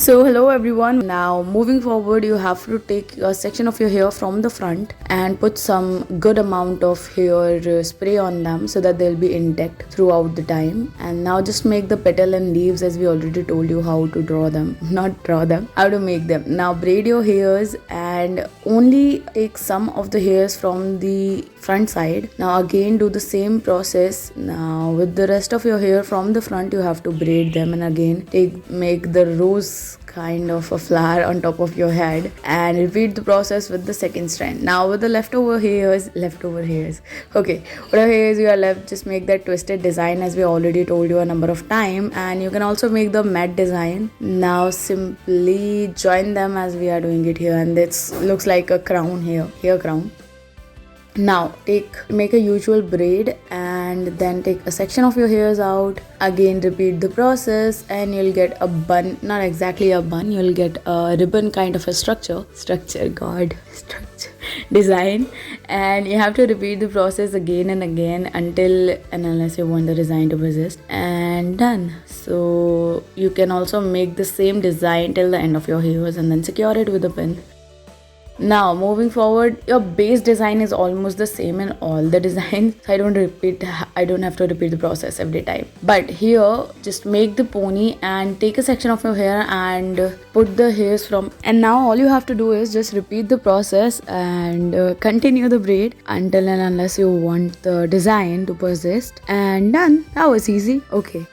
So hello everyone. Now moving forward, you have to take a section of your hair from the front and put some good amount of hair spray on them so that they'll be intact throughout the time. And now just make the petal and leaves as we already told you how to draw them. Not draw them, how to make them. Now braid your hairs and only take some of the hairs from the front side. Now again do the same process. Now with the rest of your hair from the front, you have to braid them and again make the rose kind of a flower on top of your head and repeat the process with the second strand. Now with the leftover hairs, okay, whatever hairs you are left, just make that twisted design as we already told you a number of times, and you can also make the matte design. Now simply join them as we are doing it here, and this looks like a crown here, hair crown. Now make a usual braid and then take a section of your hairs out. Again repeat the process and you'll get a bun, not exactly a bun, you'll get a ribbon kind of a structure design, and you have to repeat the process again and again until and unless you want the design to persist, and done. So you can also make the same design till the end of your hairs and then secure it with a pin. Now moving forward, your base design is almost the same in all the designs, so I don't have to repeat the process every time. But here just make the pony and take a section of your hair and put the hairs from, and now all you have to do is just repeat the process and continue the braid until and unless you want the design to persist, and done. That was easy. Okay.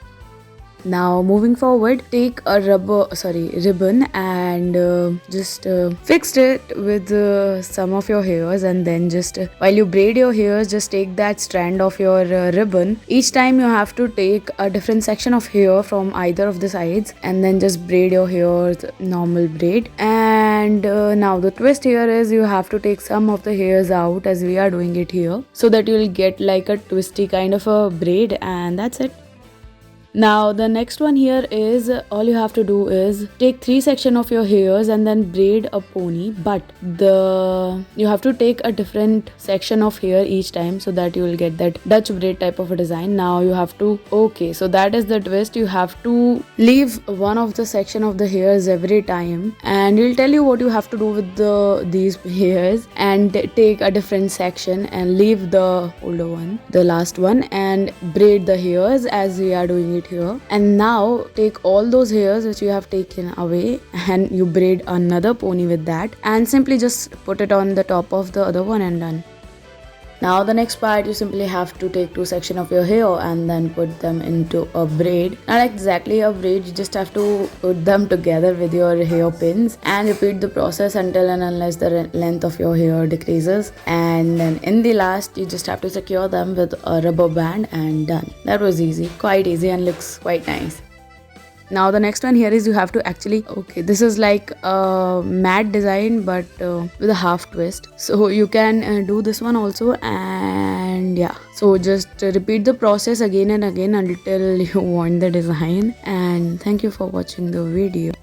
Now moving forward, take a ribbon and just fix it with some of your hairs, and then just while you braid your hairs, just take that strand of your ribbon. Each time you have to take a different section of hair from either of the sides and then just braid your hair normal braid. And now the twist here is you have to take some of the hairs out as we are doing it here, so that you will get like a twisty kind of a braid, and that's it. Now the next one here is all you have to do is take 3 sections of your hairs and then braid a pony, but you have to take a different section of hair each time so that you will get that Dutch braid type of a design. Now you have to, okay, so that is the twist. You have to leave one of the section of the hairs every time, and we'll tell you what you have to do with these hairs, and take a different section and leave the older one, the last one, and braid the hairs as we are doing it here. And now take all those hairs which you have taken away and you braid another pony with that, and simply just put it on the top of the other one, and done. Now the next part, you simply have to take 2 sections of your hair and then put them into a braid. Not exactly a braid, you just have to put them together with your hair pins and repeat the process until and unless the length of your hair decreases. And then in the last, you just have to secure them with a rubber band, and done. That was easy, quite easy, and looks quite nice. Now the next one here is you have to actually, okay, this is like a matte design but with a half twist, so you can do this one also. And yeah, so just repeat the process again and again until you want the design. And thank you for watching the video.